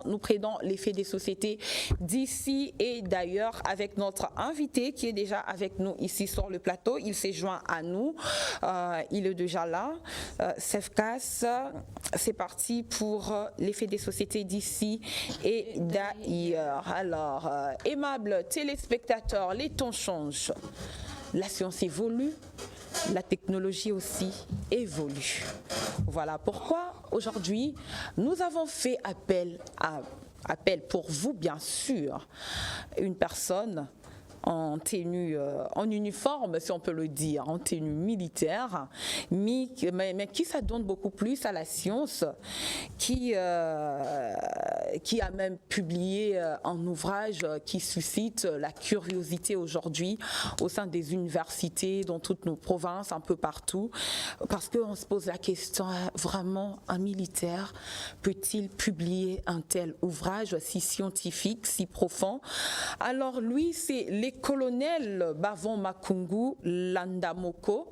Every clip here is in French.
Nous prenons l'effet des sociétés d'ici et d'ailleurs avec notre invité qui est déjà avec nous ici sur le plateau. Il s'est joint à nous, il est déjà là. Sefkas, c'est parti pour l'effet des sociétés d'ici et d'ailleurs. Alors, aimables téléspectateurs, les temps changent. La science évolue, la technologie aussi évolue. Voilà pourquoi aujourd'hui nous avons fait appel pour vous bien sûr, une personne en tenue, en uniforme si on peut le dire, en tenue militaire, mais qui s'adonne beaucoup plus à la science, qui a même publié un ouvrage qui suscite la curiosité aujourd'hui au sein des universités, dans toutes nos provinces, un peu partout, parce qu'on se pose la question, vraiment un militaire peut-il publier un tel ouvrage si scientifique, si profond? Alors lui, c'est les colonel Bavon Makungu Landamoko.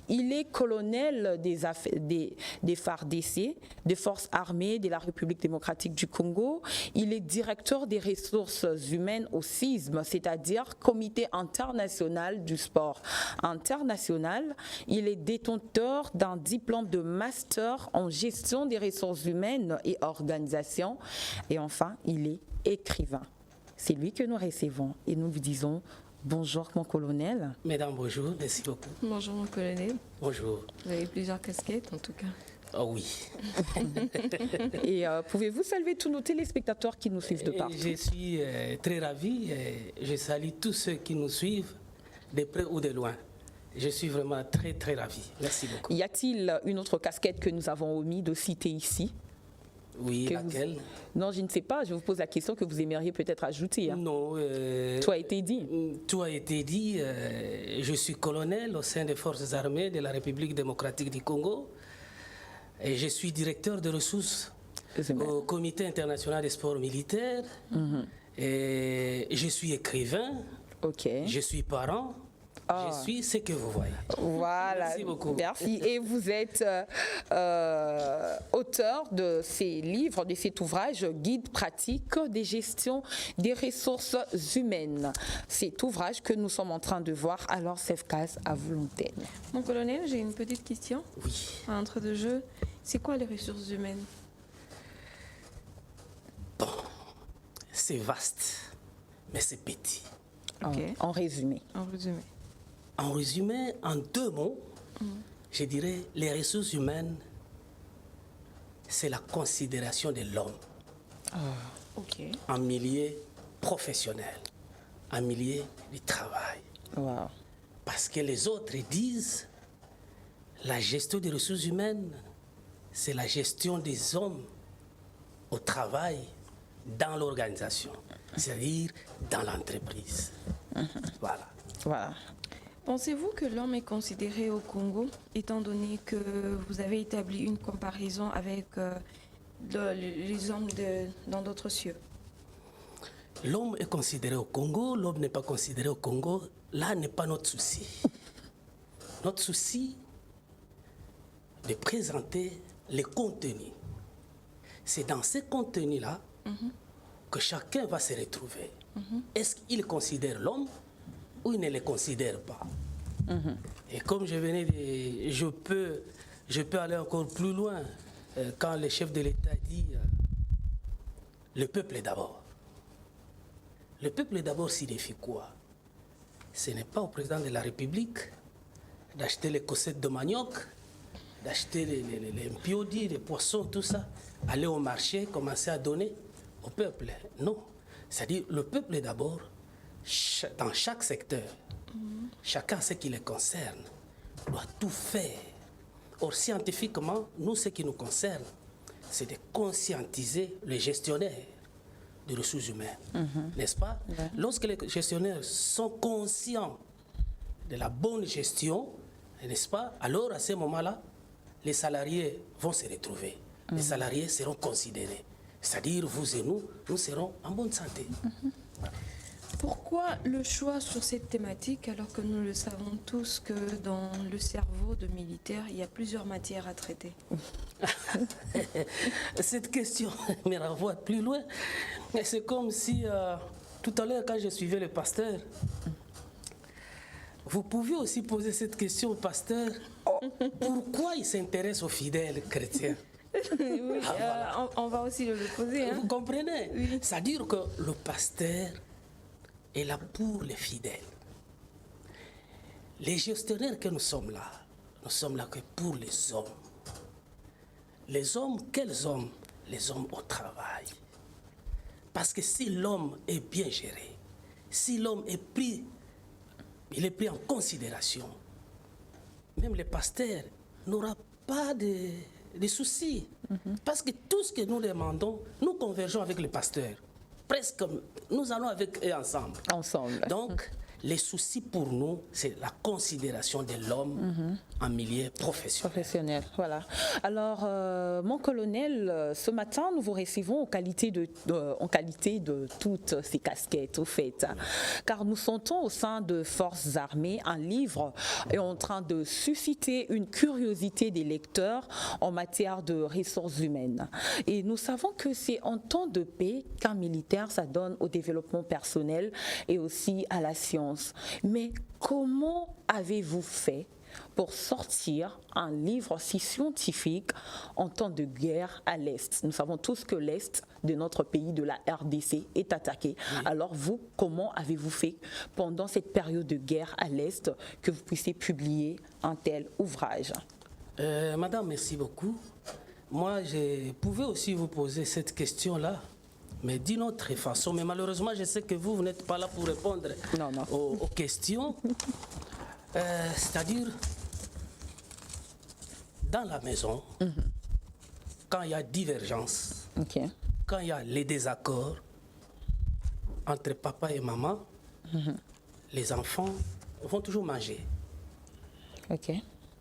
Il est colonel des FARDC, des Forces armées de la République démocratique du Congo. Il est directeur des ressources humaines au CISM, c'est-à-dire Comité international du sport international. Il est détenteur d'un diplôme de master en gestion des ressources humaines et organisation. Et enfin, il est écrivain. C'est lui que nous recevons et nous vous disons bonjour mon colonel. Mesdames, bonjour, merci beaucoup. Bonjour mon colonel. Bonjour. Vous avez plusieurs casquettes en tout cas. Oh oui. Et pouvez-vous saluer tous nos téléspectateurs qui nous suivent de partout? Je suis très ravi. Je salue tous ceux qui nous suivent, de près ou de loin. Je suis vraiment très très ravi. Merci beaucoup. Y a-t-il une autre casquette que nous avons omis de citer ici? Oui, laquelle? Non, je ne sais pas. Je vous pose la question que vous aimeriez peut-être ajouter. Hein. Non. Tout a été dit. Tout a été dit. Je suis colonel au sein des Forces armées de la République démocratique du Congo. Et je suis directeur de ressources au Comité international des sports militaires. Et je suis écrivain. Okay. Je suis parent. Je suis ce que vous voyez. Voilà. Merci beaucoup. Merci. Et vous êtes auteur de ces livres, de cet ouvrage, Guide pratique des gestions des ressources humaines. Cet ouvrage que nous sommes en train de voir, alors Sefkas, à vous l'antenne. Mon colonel, j'ai une petite question. Oui. Entre deux jeux, c'est quoi les ressources humaines? Bon, c'est vaste, mais c'est petit. Okay. En résumé. En résumé. En résumé, en deux mots, je dirais les ressources humaines, c'est la considération de l'homme en milieu professionnel, en milieu du travail. Wow. Parce que les autres disent la gestion des ressources humaines, c'est la gestion des hommes au travail dans l'organisation, c'est-à-dire dans l'entreprise. Voilà. Voilà. Pensez-vous que l'homme est considéré au Congo, étant donné que vous avez établi une comparaison avec les hommes dans d'autres cieux? L'homme est considéré au Congo, l'homme n'est pas considéré au Congo. Là n'est pas notre souci. Notre souci de présenter les contenus. C'est dans ces contenus-là que chacun va se retrouver. Est-ce qu'il considère l'homme ou il ne le considère pas? Et comme je venais de... Je peux aller encore plus loin quand le chef de l'État dit le peuple d'abord. Le peuple d'abord signifie quoi? Ce n'est pas au président de la République d'acheter les cossettes de manioc, d'acheter les mpiodi, les poissons, tout ça, aller au marché, commencer à donner au peuple. Non. C'est-à-dire le peuple d'abord, dans chaque secteur, chacun ce qui le concerne, doit tout faire. Or, scientifiquement, nous, ce qui nous concerne, c'est de conscientiser les gestionnaires des ressources humaines, n'est-ce pas? Lorsque les gestionnaires sont conscients de la bonne gestion, n'est-ce pas? Alors, à ce moment-là, les salariés vont se retrouver. Les salariés seront considérés. C'est-à-dire, vous et nous serons en bonne santé. Pourquoi le choix sur cette thématique alors que nous le savons tous que dans le cerveau de militaire, il y a plusieurs matières à traiter? Cette question me renvoie plus loin. C'est comme si, tout à l'heure, quand je suivais le pasteur, vous pouviez aussi poser cette question au pasteur. Pourquoi il s'intéresse aux fidèles chrétiens? Oui, on va aussi le poser. Hein? Vous comprenez? Oui. C'est-à-dire que le pasteur est là pour les fidèles. Les gestionnaires que nous sommes là que pour les hommes. Les hommes, quels hommes? Les hommes au travail. Parce que si l'homme est bien géré, si l'homme est pris en considération, même le pasteur n'aura pas de soucis. Parce que tout ce que nous demandons, nous convergeons avec le pasteur. Presque, nous allons avec eux ensemble. Donc, les soucis pour nous, c'est la considération de l'homme en milieu professionnel. Voilà. Alors, mon colonel, ce matin, nous vous recevons en qualité de toutes ces casquettes, au fait. Car nous sentons au sein de Forces armées, un livre est en train de susciter une curiosité des lecteurs en matière de ressources humaines. Et nous savons que c'est en temps de paix qu'un militaire s'adonne au développement personnel et aussi à la science. Mais comment avez-vous fait pour sortir un livre si scientifique en temps de guerre à l'Est? Nous savons tous que l'Est de notre pays, de la RDC, est attaqué. Oui. Alors vous, comment avez-vous fait pendant cette période de guerre à l'Est que vous puissiez publier un tel ouvrage? Madame, merci beaucoup. Moi, je pouvais aussi vous poser cette question-là, mais d'une autre façon. Mais malheureusement, je sais que vous n'êtes pas là pour répondre aux questions. C'est-à-dire, dans la maison, quand il y a divergence, quand il y a les désaccords entre papa et maman, les enfants vont toujours manger.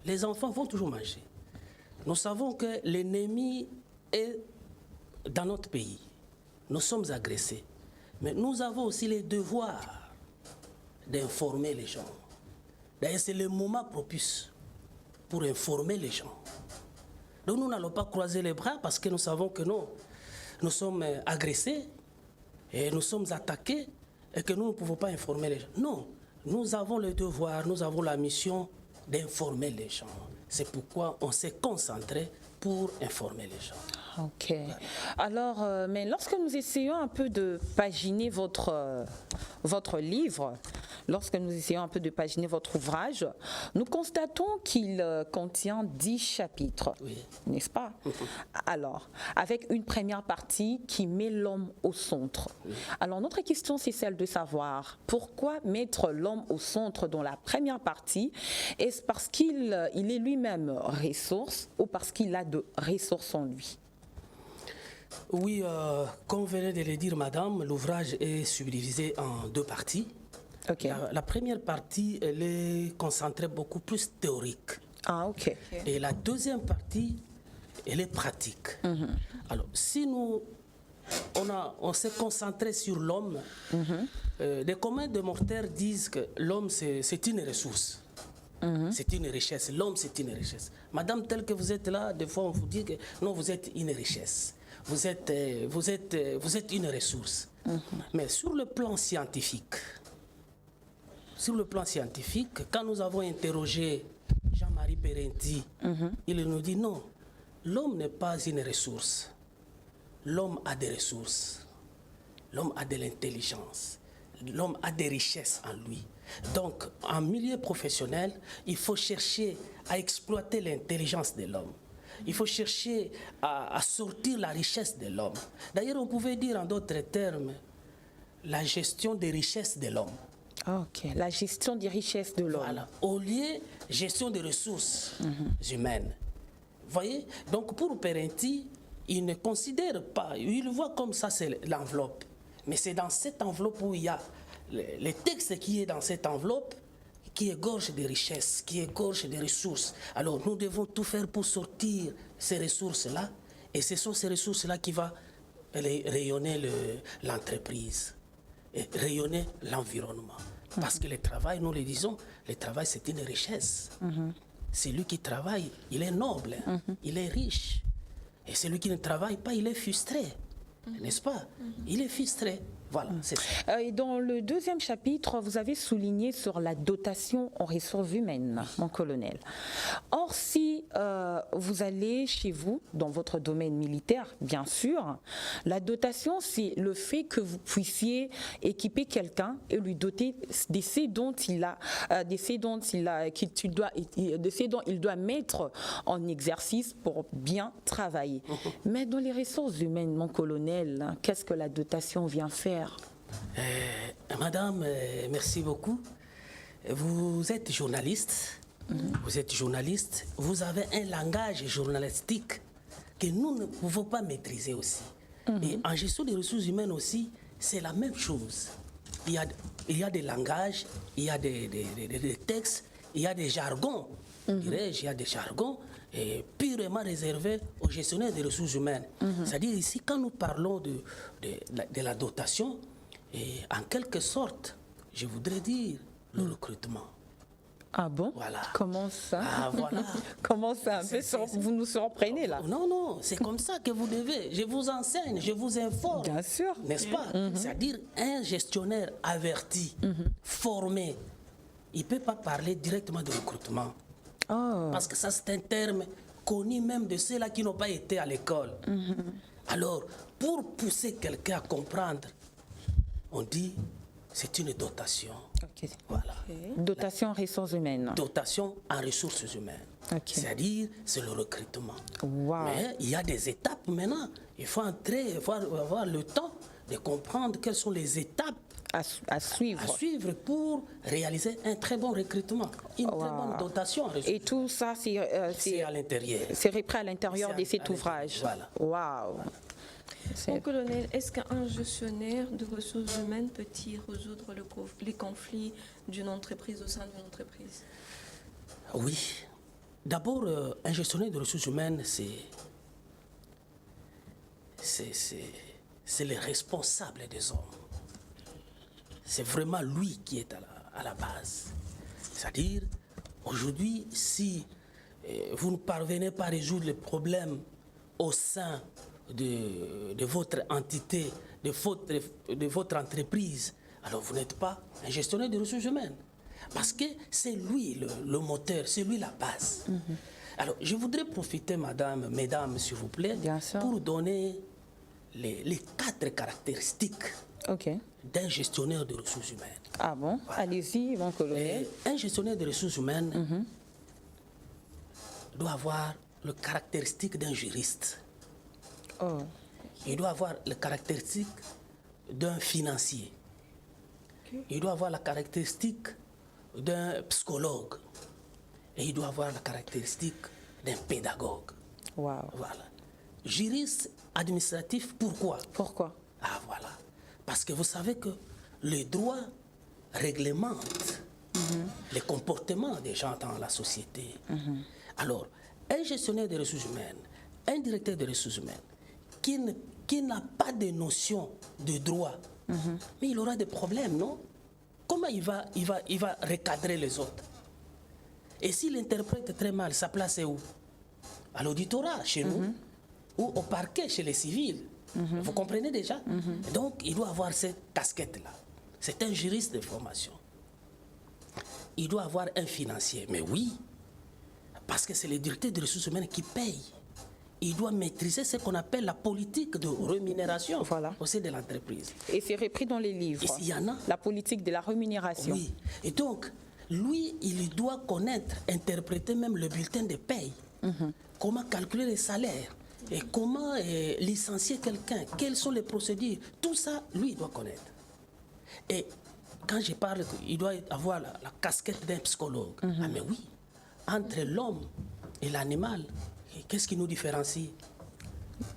Les enfants vont toujours manger. Nous savons que l'ennemi est dans notre pays. Nous sommes agressés. Mais nous avons aussi le devoir d'informer les gens. D'ailleurs, c'est le moment propice pour informer les gens. Donc nous n'allons pas croiser les bras parce que nous savons que non, nous sommes agressés et nous sommes attaqués et que nous ne pouvons pas informer les gens. Non, nous avons le devoir, nous avons la mission d'informer les gens. C'est pourquoi on s'est concentré pour informer les gens. Ok. Alors, mais lorsque nous essayons un peu de paginer votre livre, lorsque nous essayons un peu de paginer votre ouvrage, nous constatons qu'il contient 10 chapitres, n'est-ce pas? Alors, avec une première partie qui met l'homme au centre. Alors, notre question, c'est celle de savoir pourquoi mettre l'homme au centre dans la première partie? Est-ce parce qu'il est lui-même ressource ou parce qu'il a de ressources en lui? Oui, comme vous venez de le dire, madame, l'ouvrage est subdivisé en 2 parties. La première partie, elle est concentrée beaucoup plus théorique. Et la deuxième partie, elle est pratique. Alors, si on s'est concentré sur l'homme, des communs de mortels disent que l'homme, c'est une ressource. C'est une richesse. L'homme, c'est une richesse. Madame, telle que vous êtes là, des fois, on vous dit que non, vous êtes une richesse. Vous êtes une ressource. Mais sur le plan scientifique, quand nous avons interrogé Jean-Marie Parenti, il nous dit non, l'homme n'est pas une ressource. L'homme a des ressources. L'homme a de l'intelligence. L'homme a des richesses en lui. Donc, en milieu professionnel, il faut chercher à exploiter l'intelligence de l'homme. Il faut chercher à sortir la richesse de l'homme. D'ailleurs, on pouvait dire en d'autres termes, la gestion des richesses de l'homme. La gestion des richesses de l'homme. Voilà. Au lieu, gestion des ressources humaines. Vous voyez? Donc, pour Parenti, il ne considère pas, il voit comme ça, c'est l'enveloppe. Mais c'est dans cette enveloppe où il y a le texte qui est dans cette enveloppe, qui égorge des richesses, qui égorge des ressources. Alors nous devons tout faire pour sortir ces ressources-là, et ce sont ces ressources-là qui vont rayonner l'entreprise. rayonner l'environnement. Parce que le travail, nous le disons, le travail c'est une richesse. Celui qui travaille, il est noble, il est riche. Et celui qui ne travaille pas, il est frustré. N'est-ce pas? Il est frustré. Voilà, c'est ça. Et dans le deuxième chapitre, vous avez souligné sur la dotation en ressources humaines, mon colonel. Or, si vous allez chez vous, dans votre domaine militaire, bien sûr, la dotation, c'est le fait que vous puissiez équiper quelqu'un et lui doter de ce dont il doit mettre en exercice pour bien travailler. Mais dans les ressources humaines, mon colonel, qu'est-ce que la dotation vient faire? Madame, merci beaucoup. Vous êtes journaliste. Vous êtes journaliste. Vous avez un langage journalistique que nous ne pouvons pas maîtriser aussi. Et en gestion des ressources humaines aussi, c'est la même chose. Il y a des langages, il y a des textes, il y a des jargons. Dirais-je, il y a des jargons purement réservés aux gestionnaires des ressources humaines. C'est-à-dire ici, quand nous parlons de la dotation, en quelque sorte, je voudrais dire le recrutement. Ah bon? Voilà. Comment ça? Ah voilà. Comment ça? Un peu vous nous surprenez là. Non, non, c'est comme ça que vous devez. Je vous enseigne, je vous informe. Bien sûr. N'est-ce pas? C'est-à-dire un gestionnaire averti, formé, il ne peut pas parler directement de recrutement. Oh. Parce que ça, c'est un terme connu même de ceux-là qui n'ont pas été à l'école. Alors, pour pousser quelqu'un à comprendre, on dit c'est une dotation. Ok. Voilà. Dotation en ressources humaines. Dotation en ressources humaines. Ok. C'est-à-dire, c'est le recrutement. Wow. Mais il y a des étapes maintenant. Il faut entrer, il faut avoir le temps de comprendre quelles sont les étapes À suivre. à suivre pour réaliser un très bon recrutement, une très bonne dotation en ressources. Et tout ça, C'est à l'intérieur. c'est repris à l'intérieur de cet à ouvrage. l'intérieur, Waouh. Mon colonel, est-ce qu'un gestionnaire de ressources humaines peut-il résoudre les conflits d'une entreprise au sein d'une entreprise? Oui. D'abord, un gestionnaire de ressources humaines, c'est le responsable des hommes. C'est vraiment lui qui est à la base. C'est-à-dire, aujourd'hui, si vous ne parvenez pas à résoudre les problèmes au sein de votre entité, de votre entreprise, alors vous n'êtes pas un gestionnaire de ressources humaines. Parce que c'est lui le moteur, c'est lui la base. Alors, je voudrais profiter, mesdames, s'il vous plaît, Bien sûr. pour donner les 4 caractéristiques Ok. d'un gestionnaire de ressources humaines. Ah bon? Allez-y, mon colonel. Un gestionnaire de ressources humaines doit avoir le caractéristique d'un juriste. Oh. Il doit avoir les caractéristiques d'un financier. Il doit avoir la caractéristique d'un psychologue. Et il doit avoir la caractéristique d'un pédagogue. Wow. Voilà. Juriste administratif, pourquoi? Pourquoi? Ah voilà. Parce que vous savez que le droit réglemente les comportements des gens dans la société. Alors, un gestionnaire des ressources humaines, un directeur des ressources humaines, qui n'a pas de notion de droit, mais il aura des problèmes, non? Comment il va recadrer les autres? Et s'il interprète très mal, sa place est où? À l'auditorat, chez nous, ou au parquet, chez les civils. Vous comprenez déjà? Donc, il doit avoir cette casquette-là. C'est un juriste de formation. Il doit avoir un financier. Mais oui, parce que c'est le directeur des ressources humaines qui paye. Il doit maîtriser ce qu'on appelle la politique de rémunération Voilà. au sein de l'entreprise. Et c'est repris dans les livres. Il y en a. La politique de la rémunération. Oui. Et donc, lui, il doit connaître, interpréter même le bulletin de paye. Comment calculer les salaires et comment licencier quelqu'un. Quelles sont les procédures. Tout ça, lui, il doit connaître. Et quand je parle qu'il doit avoir la casquette d'un psychologue, ah mais oui, entre l'homme et l'animal, qu'est-ce qui nous différencie?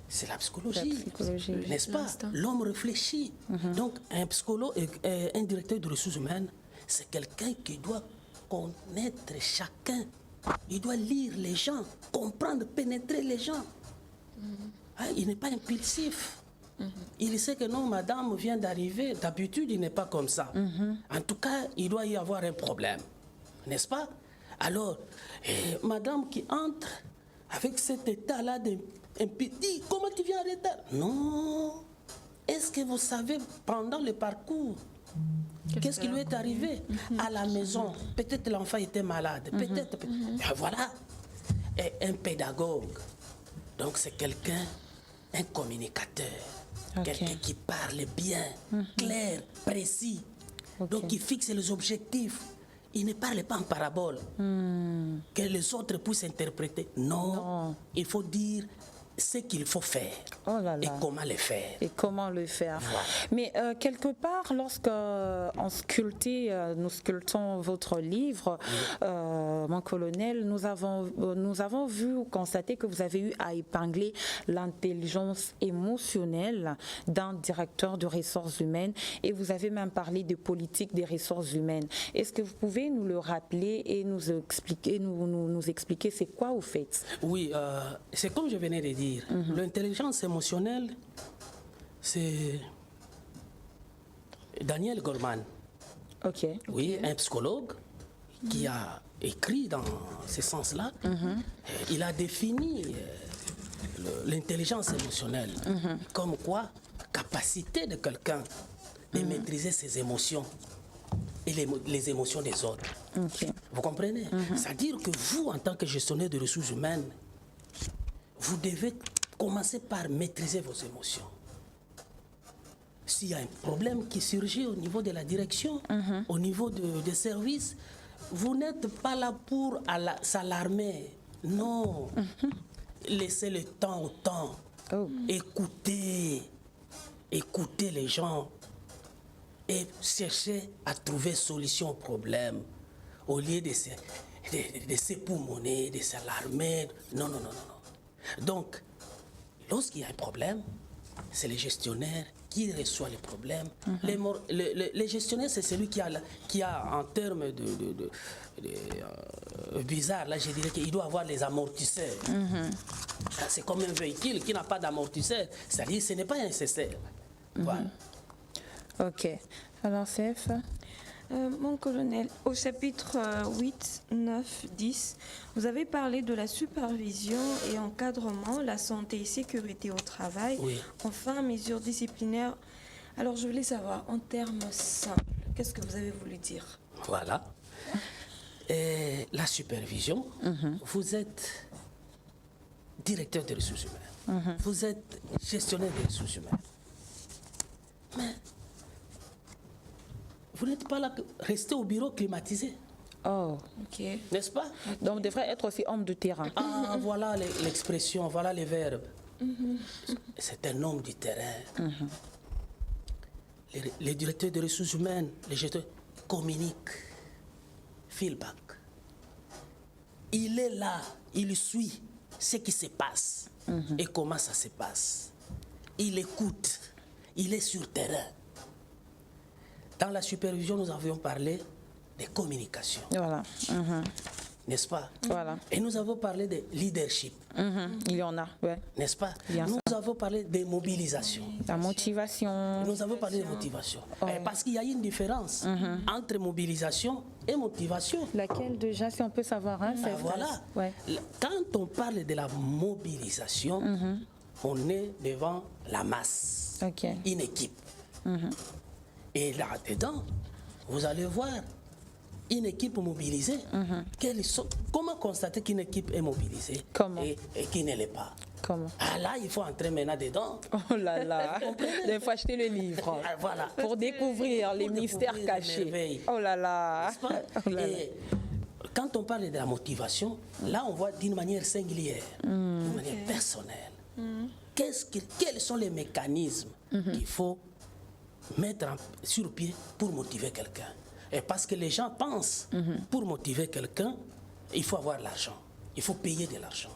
C'est la psychologie. La psychologie. N'est-ce pas? L'instinct. L'homme réfléchit. Donc, un psychologue, un directeur de ressources humaines, c'est quelqu'un qui doit connaître chacun. Il doit lire les gens, comprendre, pénétrer les gens. Hein, il n'est pas impulsif. Il sait que non, madame vient d'arriver. D'habitude, il n'est pas comme ça. En tout cas, il doit y avoir un problème. N'est-ce pas? Alors, madame qui entre avec cet état-là d'un petit, comment tu viens en retard? Non. Est-ce que vous savez, pendant le parcours, qu'est-ce qui lui est arrivé à la maison? Peut-être l'enfant était malade. Peut-être. Voilà. Et un pédagogue. Donc, c'est quelqu'un, un communicateur. Quelqu'un qui parle bien, clair, précis. Donc, qui fixe les objectifs. Il ne parle pas en parabole. Que les autres puissent interpréter. Non. Il faut dire ce qu'il faut faire et comment le faire. Et comment le faire. Voilà. Mais quelque part, lorsque nous sculptons votre livre, mon colonel, nous avons vu ou constaté que vous avez eu à épingler l'intelligence émotionnelle d'un directeur de ressources humaines et vous avez même parlé de politique des ressources humaines. Est-ce que vous pouvez nous le rappeler et nous expliquer c'est quoi vous faites? Oui, c'est comme je venais de dire. L'intelligence émotionnelle, c'est Daniel Goleman. Oui, un psychologue qui a écrit dans ce sens-là. Il a défini l'intelligence émotionnelle comme quoi capacité de quelqu'un de maîtriser ses émotions et les émotions des autres. Vous comprenez? C'est-à-dire que vous, en tant que gestionnaire de ressources humaines, vous devez commencer par maîtriser vos émotions. S'il y a un problème qui surgit au niveau de la direction, au niveau des services, vous n'êtes pas là pour s'alarmer. Non. Laissez le temps au temps. Écoutez les gens et cherchez à trouver solution au problème au lieu de s'époumoner, de s'alarmer. Non. Donc, lorsqu'il y a un problème, c'est le gestionnaire qui reçoit les problèmes. Le gestionnaire, c'est celui qui a en termes bizarre, là je dirais qu'il doit avoir les amortisseurs. C'est comme un véhicule qui n'a pas d'amortisseur, c'est-à-dire que ce n'est pas nécessaire. Voilà. Ok. Alors, Sef? Mon colonel, au chapitre 8, 9, 10, vous avez parlé de la supervision et encadrement, la santé et sécurité au travail, enfin, mesures disciplinaires. Alors, je voulais savoir, en termes simples, qu'est-ce que vous avez voulu dire? Voilà. Et la supervision, vous êtes directeur des ressources humaines, vous êtes gestionnaire des ressources humaines. Mais vous n'êtes pas là, restez au bureau climatisé. N'est-ce pas? Donc, vous devrez être aussi homme de terrain. Ah, voilà l'expression, voilà les verbes. C'est un homme du terrain. Les directeurs des ressources humaines, les gestionnaires, communiquent, feedback. Il est là, il suit ce qui se passe et comment ça se passe. Il écoute, il est sur terrain. Dans la supervision, nous avions parlé de communication. Voilà. N'est-ce pas? Voilà. Et nous avons parlé de leadership. Il y en a, ouais. N'est-ce pas? Nous avons parlé de mobilisation. La motivation. Nous avons parlé de motivation. Parce qu'il y a une différence entre mobilisation et motivation. Laquelle déjà, si on peut savoir, hein, c'est voilà. Ouais. Quand on parle de la mobilisation, on est devant la masse, une équipe. Et là-dedans, vous allez voir une équipe mobilisée. Comment constater qu'une équipe est mobilisée et qui ne l'est pas? Comment? Ah là, il faut entrer maintenant dedans. Oh là là, il faut acheter le livre voilà. Pour découvrir les mystères cachés. Oh là là. Et quand on parle de la motivation, là on voit d'une manière singulière, d'une manière personnelle. Quels sont les mécanismes qu'il faut mettre sur pied pour motiver quelqu'un? Et parce que les gens pensent, pour motiver quelqu'un, il faut avoir l'argent. Il faut payer de l'argent.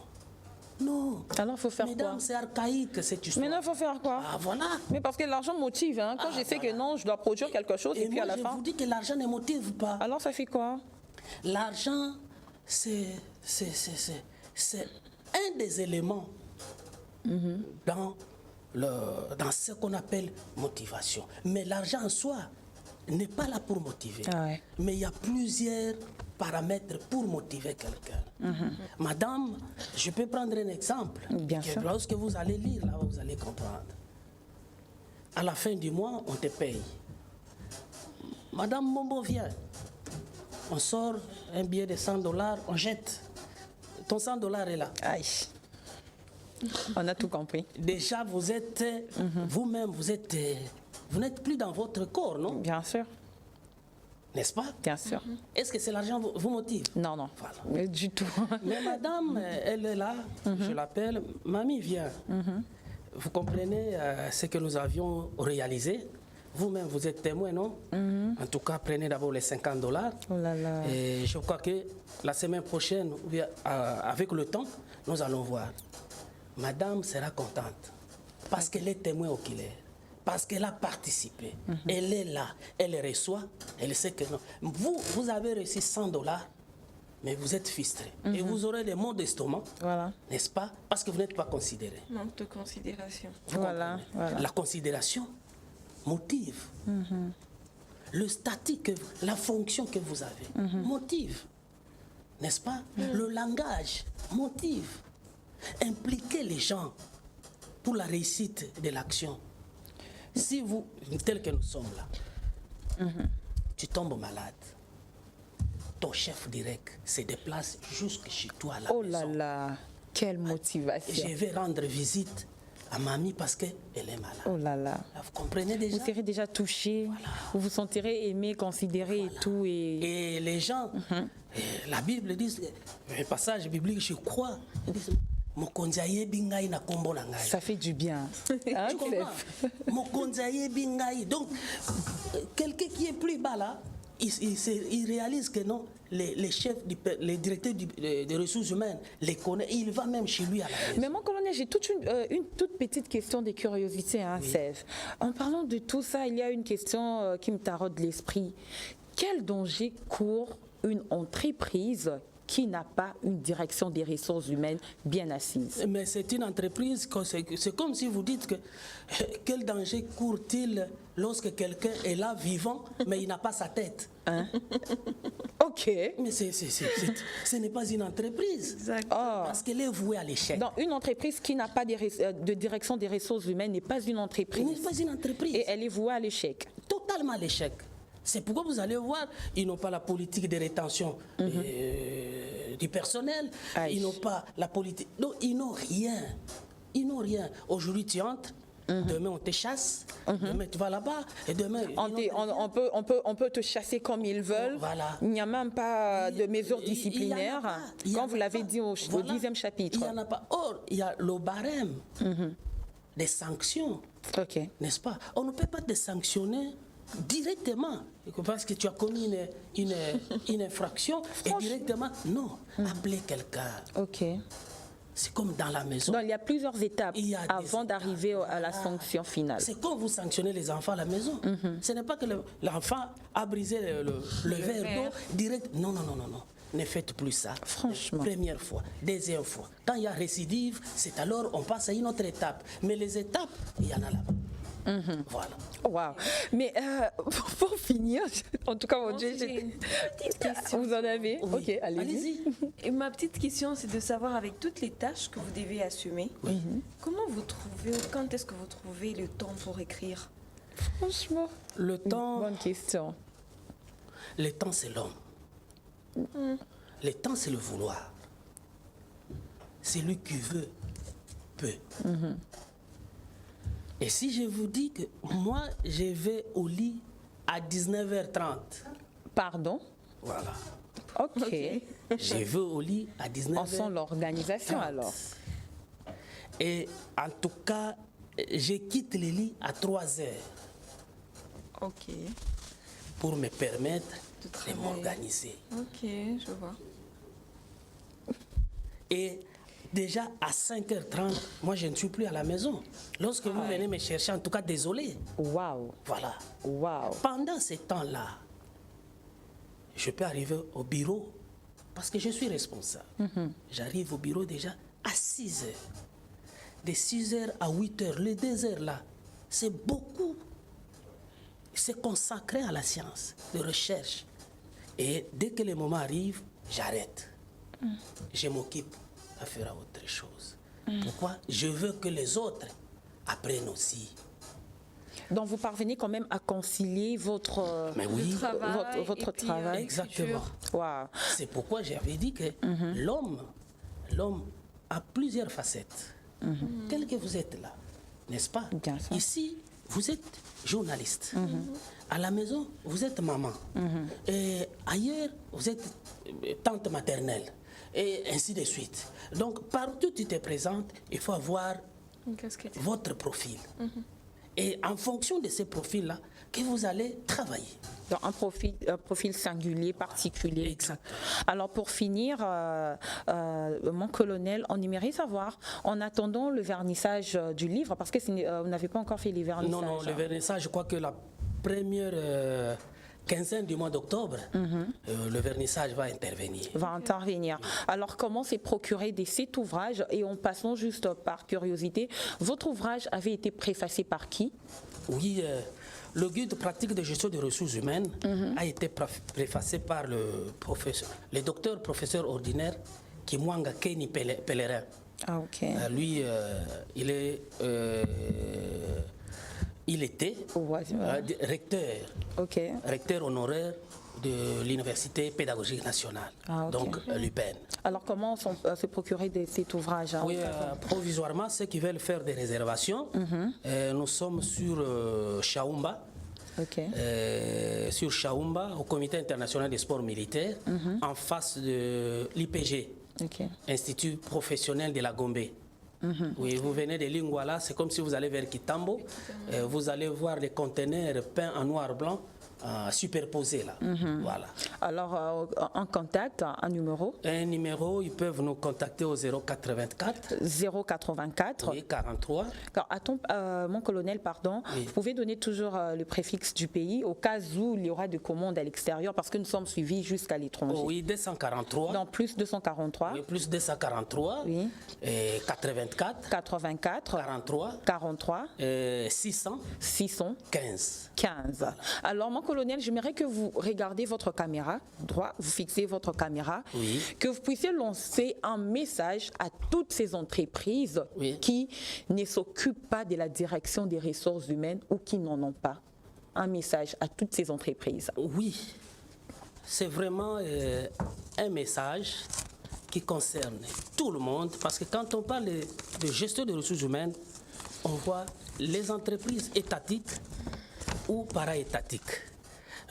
Non. Alors, il faut faire Mesdames, quoi? c'est archaïque cette histoire. Mais non, il faut faire quoi? Ah, voilà. Mais parce que l'argent motive. Hein. Quand je sais que non, je dois produire quelque chose et puis moi, à la fin... je vous dis que l'argent ne motive pas. Alors, ça fait quoi? L'argent, c'est un des éléments dans dans ce qu'on appelle motivation. Mais l'argent en soi n'est pas là pour motiver. Ah ouais. Mais il y a plusieurs paramètres pour motiver quelqu'un. Madame, je peux prendre un exemple. Bien sûr. Lorsque vous allez lire, là, vous allez comprendre. À la fin du mois, on te paye. Madame Mombo vient. On sort un billet de $100, on jette. Ton $100 est là. Aïe. On a tout compris. Déjà, vous êtes, vous-même, vous n'êtes plus dans votre corps, non? Bien sûr. N'est-ce pas? Bien sûr. Est-ce que c'est l'argent qui vous motive? Non, non. Voilà. Du tout. Mais madame, elle est là, je l'appelle, mamie vient. Vous comprenez ce que nous avions réalisé? Vous-même, vous êtes témoin, non? En tout cas, prenez d'abord les $50. Oh là là. Et je crois que la semaine prochaine, ou bien, avec le temps, nous allons voir. Madame sera contente parce qu'elle est témoin oculaire, parce qu'elle a participé. Elle est là, elle reçoit, elle sait que non. Vous avez reçu $100, mais vous êtes frustré. Et vous aurez des maux d'estomac, Voilà. n'est-ce pas? Parce que vous n'êtes pas considéré. Manque de considération. Vous Voilà, comprenez? voilà. La considération motive. Le statut, la fonction que vous avez motive. N'est-ce pas? Le langage motive. Impliquer les gens pour la réussite de l'action. Si vous, tel que nous sommes là, tu tombes malade, ton chef direct se déplace jusque chez toi à la Oh maison. là là. Quelle motivation. Je vais rendre visite à mamie parce qu'elle est malade. Oh là là. Là, vous comprenez déjà? Vous serez déjà touché, vous vous sentirez aimé, considéré et tout. Et les gens, la Bible dit, un passage biblique, je crois, ils disent, Mokonzaye bingai na kombo na ngai. Ça fait du bien. Hein, Tu comprends? Mokonzaye bingai. Donc, quelqu'un qui est plus bas là, il réalise que non, les chefs, les directeurs des ressources humaines les connaissent. Il va même chez lui à la maison. Mais mon colonel, j'ai une toute petite question de curiosité, hein, Sèvres. En parlant de tout ça, il y a une question qui me taraude l'esprit. Quel danger court une entreprise qui n'a pas une direction des ressources humaines bien assise? Mais c'est une entreprise, c'est comme si vous dites que quel danger court-il lorsque quelqu'un est là vivant, mais il n'a pas sa tête. Hein? Ok. Mais ce n'est pas une entreprise. Exact. Parce qu'elle est vouée à l'échec. Donc, une entreprise qui n'a pas de direction des ressources humaines n'est pas une entreprise. Elle n'est pas une entreprise. Et elle est vouée à l'échec. Totalement à l'échec. C'est pourquoi vous allez voir, ils n'ont pas la politique de rétention du personnel, Aïe. ils n'ont pas la politique. Non, ils n'ont rien. Ils n'ont rien. Aujourd'hui, tu entres, demain, on te chasse, demain, tu vas là-bas, et demain. On peut te chasser comme ils veulent. Voilà. Il n'y a même pas de mesures Il y en a disciplinaires, pas. Il y en comme a vous l'avez pas. dit au Voilà. 10e chapitre. Il n'y en a pas. Or, il y a le barème des sanctions, Ok. n'est-ce pas? On ne peut pas te sanctionner directement parce que tu as commis une infraction et directement, non, appeler quelqu'un. Ok. C'est comme dans la maison. Donc, il y a plusieurs étapes Il y a des avant d'arriver à la sanction finale. C'est comme vous sanctionnez les enfants à la maison. Ce n'est pas que l'enfant a brisé le verre d'eau direct. Non, non, non, non, non. Ne faites plus ça. Franchement. Première fois, deuxième fois. Quand il y a récidive, c'est alors on passe à une autre étape. Mais les étapes, il y en a là-bas. Voilà. Wow. Mais pour finir, en tout cas, mon Dieu, J'ai une petite question. vous en avez? Oui. Ok, allez-y. Et ma petite question, c'est de savoir, avec toutes les tâches que vous devez assumer, comment vous trouvez, ou quand est-ce que vous trouvez le temps pour écrire? Franchement, Le temps, bonne question. le temps c'est l'homme. Le temps c'est le vouloir. Celui qui veut, peut. Et si je vous dis que moi, je vais au lit à 19h30, Pardon? voilà. Ok. Je vais au lit à 19h30. On sent l'organisation alors. Et en tout cas, je quitte le lit à 3h Ok, pour me permettre De de travailler. m'organiser. ok, je vois. Et déjà à 5h30, moi je ne suis plus à la maison. Lorsque vous venez me chercher, en tout cas, désolé. Waouh. Voilà. Waouh. Pendant ce temps-là, je peux arriver au bureau parce que je suis responsable. J'arrive au bureau déjà à 6h. de 6h à 8h, les 2 heures là, c'est beaucoup. C'est consacré à la science, de recherche. Et dès que le moment arrive, j'arrête. Je m'occupe à faire autre chose. Pourquoi? Je veux que les autres apprennent aussi. Donc vous parvenez quand même à concilier votre, Mais oui, votre travail. Exactement. Wow. C'est pourquoi j'avais dit que l'homme a plusieurs facettes. Tel que vous êtes là, n'est-ce pas? Bien sûr. Ici, vous êtes journaliste. À la maison, vous êtes maman. Et ailleurs, vous êtes tante maternelle. Et ainsi de suite. Donc, partout où tu te présentes, il faut avoir votre profil. Et en fonction de ces profils-là, que vous allez travailler. Donc un profil singulier, particulier. Exact. Alors pour finir, mon colonel, on aimerait savoir, en attendant le vernissage du livre, parce que vous n'avez pas encore fait les vernissages. Non, le vernissage, je crois que la première quinzaine du mois d'octobre, le vernissage va intervenir. Alors, comment s'est procuré cet ouvrage? Et en passant juste par curiosité, votre ouvrage avait été préfacé par qui? Oui, le guide pratique de gestion des ressources humaines a été préfacé par le docteur professeur ordinaire Kimwanga Kenny Pellerin. Ah, ok. Lui, il était recteur honoraire de l'Université pédagogique nationale, donc l'UPEN. Alors comment se procurer cet ouvrage? Oui, provisoirement, ceux qui veulent faire des réservations, nous sommes sur Chaumba, au Comité international des sports militaires, en face de l'IPG, Institut professionnel de la Gombe. Oui, vous venez de Lingwala, c'est comme si vous allez vers Kitambo, vous allez voir les conteneurs peints en noir-blanc superposés là. Voilà. Alors, en contact, un numéro? Un numéro, ils peuvent nous contacter au 084. 084. Oui, 43. Alors, mon colonel, pardon, vous pouvez donner toujours le préfixe du pays au cas où il y aura des commandes à l'extérieur, parce que nous sommes suivis jusqu'à l'étranger. Oui, 243. Donc, plus 243. Oui, plus 243. Oui. Et 84. 43. 600. 15. Voilà. Alors, mon colonel, j'aimerais que vous regardiez votre caméra droit, vous fixez votre caméra, que vous puissiez lancer un message à toutes ces entreprises qui ne s'occupent pas de la direction des ressources humaines ou qui n'en ont pas. Un message à toutes ces entreprises. Oui, c'est vraiment un message qui concerne tout le monde, parce que quand on parle de gestion des ressources humaines, on voit les entreprises étatiques ou para-étatiques.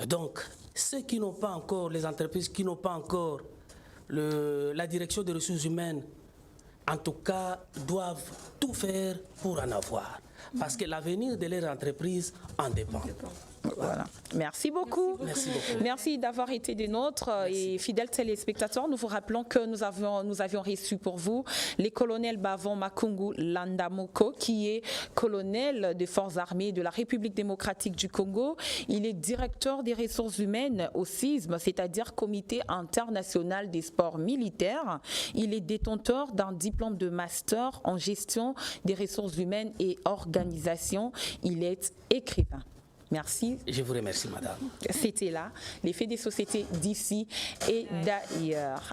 Donc, ceux qui n'ont pas encore, les entreprises qui n'ont pas encore la direction des ressources humaines, en tout cas, doivent tout faire pour en avoir. Parce que l'avenir de leur entreprise en dépend. Voilà. Merci beaucoup. Merci d'avoir été des nôtres. Et fidèles téléspectateurs, nous vous rappelons que nous avions reçu pour vous les colonels Bavon Makungu Landamoko, qui est colonel des forces armées de la République démocratique du Congo. Il est directeur des ressources humaines au CISM, c'est-à-dire Comité international des sports militaires. Il est détenteur d'un diplôme de master en gestion des ressources humaines et organisation. Il est écrivain. Merci. Je vous remercie, madame. C'était là, les faits des sociétés d'ici et d'ailleurs.